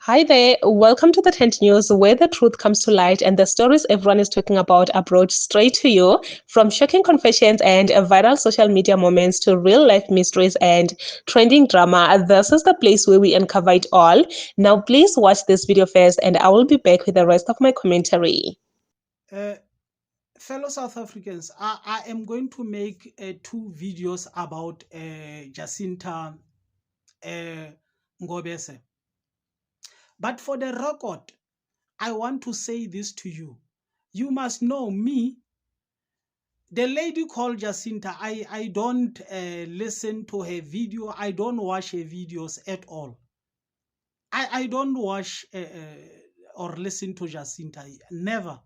Hi there, welcome to the Tent News, where the truth comes to light and the stories everyone is talking about are brought straight to you. From shocking confessions and viral social media moments to real life mysteries and trending drama, this is the place where we uncover it all. Now, please watch this video first, and I will be back with the rest of my commentary. Uh, Fellow South Africans, I am going to make two videos about Jacinta Ngobese. But for the record, I want to say this to you. You must know me, the lady called Jacinta. I don't listen to her video. I don't watch her videos at all. I don't watch or listen to Jacinta. Never.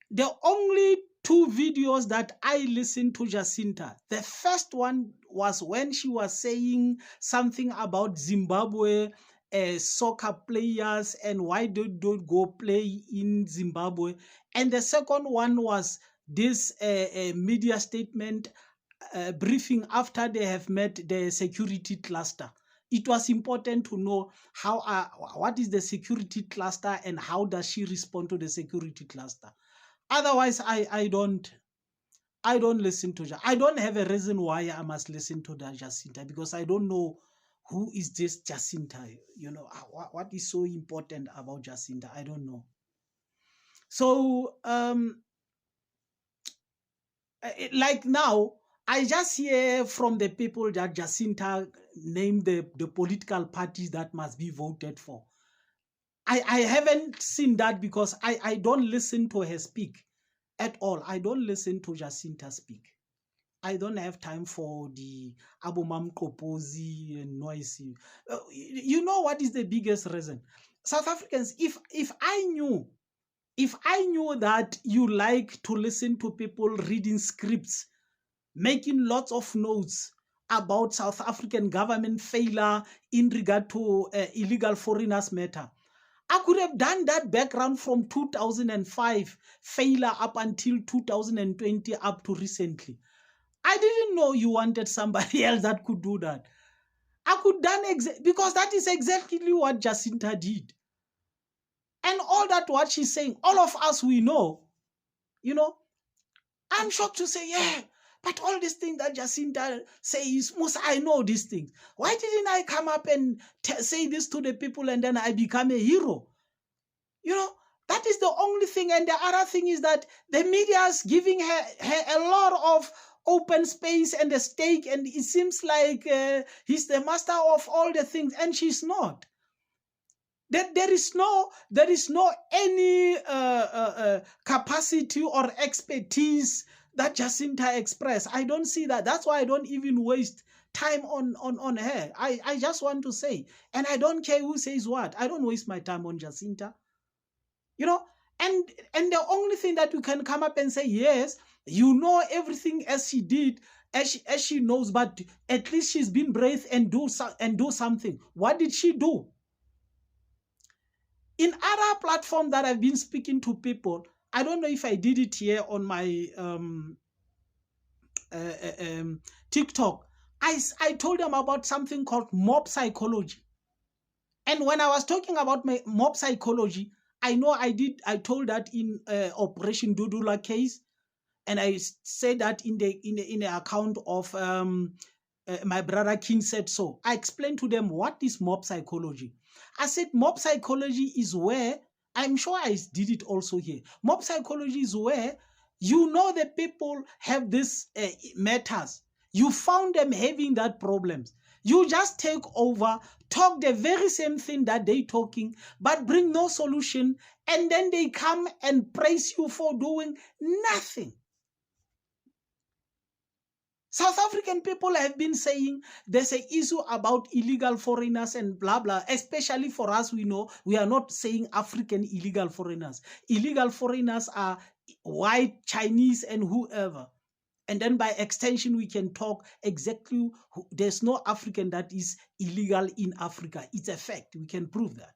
The only two videos that I listened to Jacinta, the first one was when she was saying something about Zimbabwe soccer players and why they don't go play in Zimbabwe. And the second one was this media statement briefing after they have met the security cluster. It was important to know how what is the security cluster and how does she respond to the security cluster. Otherwise, I don't listen to I don't have a reason why I must listen to the Jacinta, because I don't know who is this Jacinta. You know, what is so important about Jacinta? I don't know. So like now, I just hear from the people that Jacinta named the political parties that must be voted for. I haven't seen that because I don't listen to her speak at all. I don't listen to Jacinta speak. I don't have time for the Abumam Kopozi and noisy. You know what is the biggest reason? South Africans, if I knew that you like to listen to people reading scripts, making lots of notes about South African government failure in regard to illegal foreigners matter, I could have done that background from 2005 failure up until 2020 up to recently. I didn't know you wanted somebody else that could do that. I could done because that is exactly what Jacinta did. And all that what she's saying, all of us we know, you know, I'm shocked to say, yeah, but all these things that Jacinta says, Musa, I know these things. Why didn't I come up and say this to the people and then I become a hero? You know, that is the only thing. And the other thing is that the media is giving her a lot of open space and a stake, and it seems like he's the master of all the things, and she's not. There is no any capacity or expertise that Jacinta express. I don't see that. That's why I don't even waste time on her. I just want to say, and I don't care who says what. I don't waste my time on Jacinta. You know, and the only thing that you can come up and say, yes, you know everything as she did, as she knows, but at least she's been brave and do something. What did she do? In other platform that I've been speaking to people, I don't know if I did it here on my TikTok. I told them about something called mob psychology. And when I was talking about my mob psychology, I know I told that in Operation Dudula case, and I said that in the account of my brother King said so. I explained to them what is mob psychology. I said mob psychology is where, I'm sure I did it also here. Mob psychology is where you know the people have this matters. You found them having that problems. You just take over, talk the very same thing that they talking, but bring no solution, and then they come and praise you for doing nothing. South African people have been saying there's an issue about illegal foreigners and blah, blah. Especially for us, we know we are not saying African illegal foreigners. Illegal foreigners are white, Chinese, and whoever. And then by extension, we can talk exactly, there's no African that is illegal in Africa. It's a fact. We can prove that.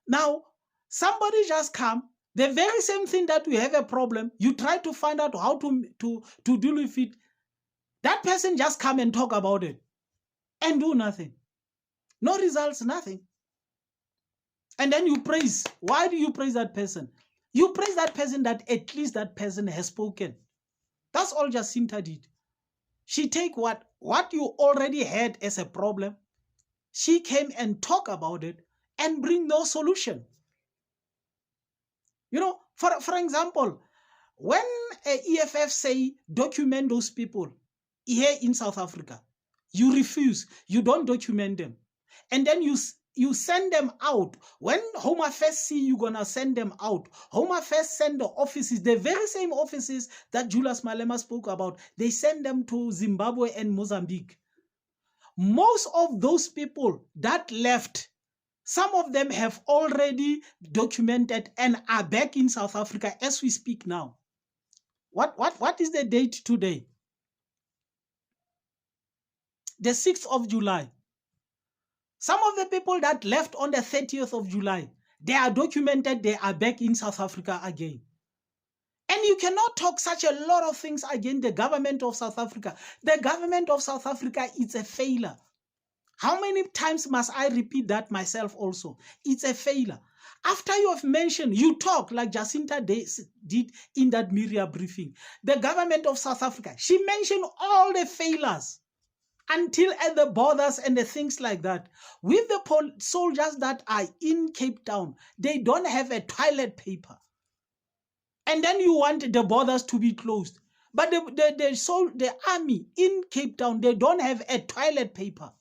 Now, somebody just come, the very same thing that we have a problem, you try to find out how to deal with it. That person just come and talk about it and do nothing. No results, nothing. And then you praise. Why do you praise that person? You praise that person that at least that person has spoken. That's all Jacinta did. She take what you already had as a problem. She came and talk about it and bring no solution. You know, for example, when EFF say document those people here in South Africa, you refuse, you don't document them. And then you send them out. When Home Affairs see you're going to send them out, Home Affairs send the offices, the very same offices that Julius Malema spoke about, they send them to Zimbabwe and Mozambique. Most of those people that left, some of them have already documented and are back in South Africa as we speak now. What is the date today? The 6th of July. Some of the people that left on the 30th of July, they are documented, they are back in South Africa again. And you cannot talk such a lot of things against the government of South Africa. The government of South Africa is a failure. How many times must I repeat that myself also? It's a failure. After you have mentioned, you talk like Jacinta did in that media briefing. The government of South Africa, she mentioned all the failures until at the borders and the things like that. With the soldiers that are in Cape Town, they don't have a toilet paper. And then you want the borders to be closed. But the army in Cape Town, they don't have a toilet paper.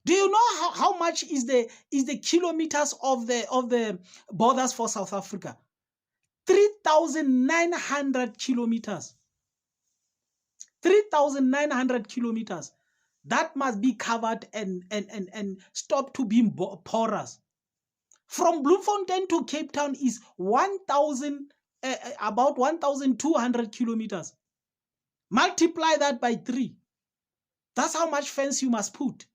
Do you know how much is the kilometers of the borders for South Africa? 3,900 kilometers. 3,900 kilometers. That must be covered and stop to being porous. From Bloemfontein to Cape Town is about 1,200 kilometers. Multiply that by 3. That's how much fence you must put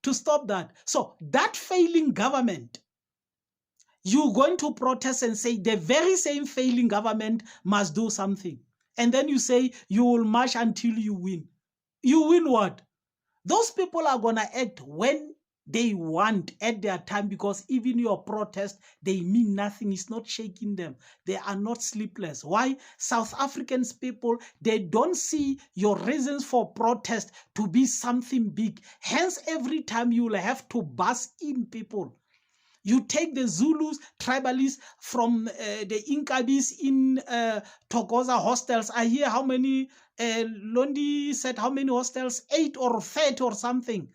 to stop that. So that failing government, you're going to protest and say the very same failing government must do something. And then you say you will march until you win. You win what? Those people are going to act when they want at their time, because even your protest, they mean nothing. It's not shaking them. They are not sleepless. Why? South Africans people, they don't see your reasons for protest to be something big. Hence, every time you will have to bus in people. You take the Zulus, tribalists from the Inkabis in Togoza hostels. I hear how many, Londi said how many hostels, 8 or 30 or something.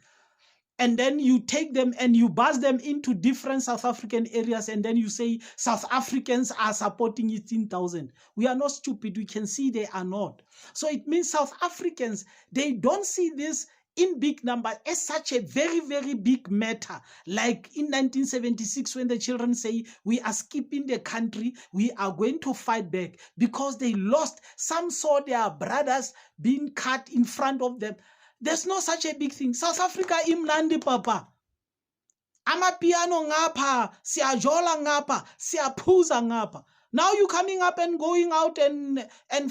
And then you take them and you bus them into different South African areas, and then you say South Africans are supporting 18,000. We are not stupid. We can see they are not. So it means South Africans, they don't see this in big numbers as such a very, very big matter. Like in 1976, when the children say, we are skipping the country, we are going to fight back, because they lost. Some saw their brothers being cut in front of them. There's no such a big thing. South Africa imnandi papa. Amapiano ngapa, siajola ngapa, siaphuza ngapa. Now you coming up and going out and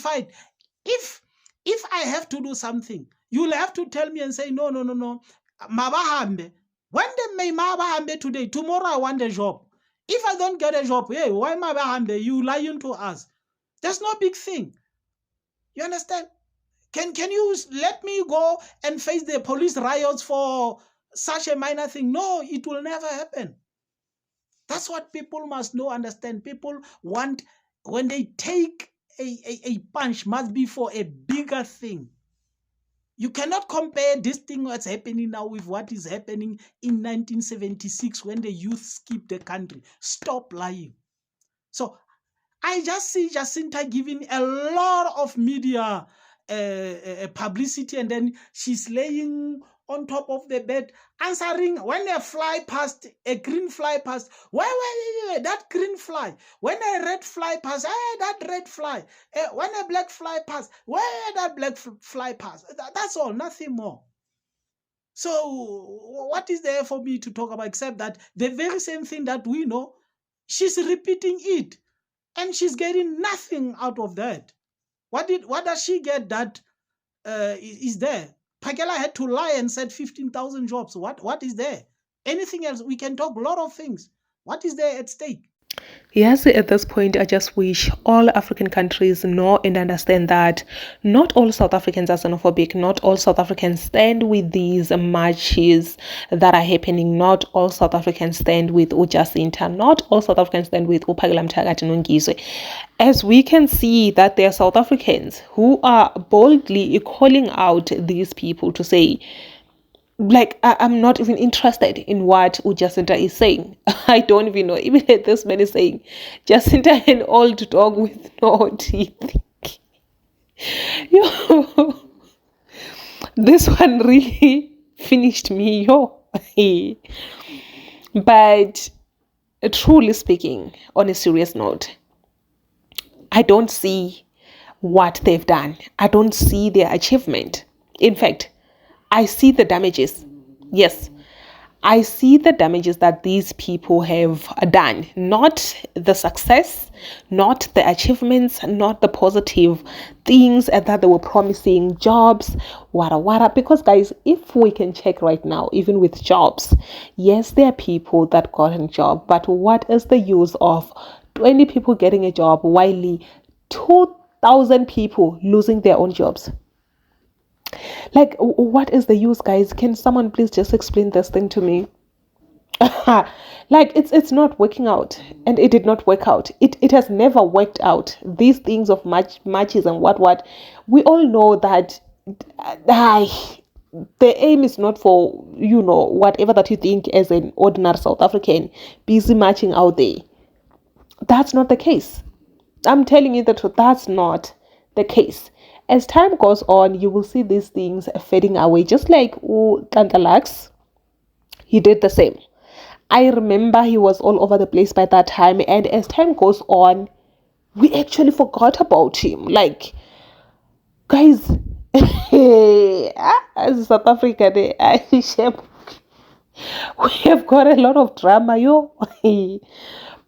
fight. If I have to do something, you'll have to tell me and say, no. Mabahambe. When they may mabahambe today, tomorrow I want a job. If I don't get a job, hey, why mabahambe? You lying to us. There's no big thing. You understand? Can you let me go and face the police riots for such a minor thing? No, it will never happen. That's what people must know, understand. People want, when they take a punch, must be for a bigger thing. You cannot compare this thing that's happening now with what is happening in 1976 when the youth skipped the country. Stop lying. So I just see Jacinta giving a lot of media publicity, and then she's laying on top of the bed, answering when a fly passed, a green fly passed. Where that green fly? When a red fly passed, that red fly. When a black fly passed, where that black fly passed. That's all, nothing more. So what is there for me to talk about except that the very same thing that we know, she's repeating it, and she's getting nothing out of that. What does she get that is there? Phakela had to lie and said 15,000 jobs. What is there? Anything else? We can talk a lot of things. What is there at stake? Yes, at this point, I just wish all African countries know and understand that not all South Africans are xenophobic, not all South Africans stand with these marches that are happening, not all South Africans stand with uJacinta, not all South Africans stand with uPhakela Mthakathi Nongizwe. As we can see that there are South Africans who are boldly calling out these people to say, like, I'm not even interested in what Jacinta is saying. I don't even know. Even this man is saying Jacinta an old dog with no teeth. Yo, this one really finished me, yo. But truly speaking, on a serious note, I don't see what they've done. I don't see their achievement. In fact, I see the damages. Yes, I see the damages that these people have done, not the success, not the achievements, not the positive things that they were promising, jobs, wada. Because guys, if we can check right now, even with jobs, yes, there are people that got a job, but what is the use of 20 people getting a job while 2,000 people losing their own jobs? Like, what is the use, guys? Can someone please just explain this thing to me? Like, it's not working out, and it did not work out. It has never worked out. These things of matches and what we all know that the aim is not for, whatever that you think as an ordinary South African busy matching out there. That's not the case. I'm telling you the truth. That's not the case. As time goes on, you will see these things fading away. Just like Tlantla, he did the same. I remember he was all over the place by that time, and as time goes on, we actually forgot about him. Like, guys, as South Africa, we have got a lot of drama, yo.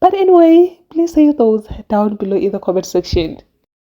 But anyway, please say those down below in the comment section.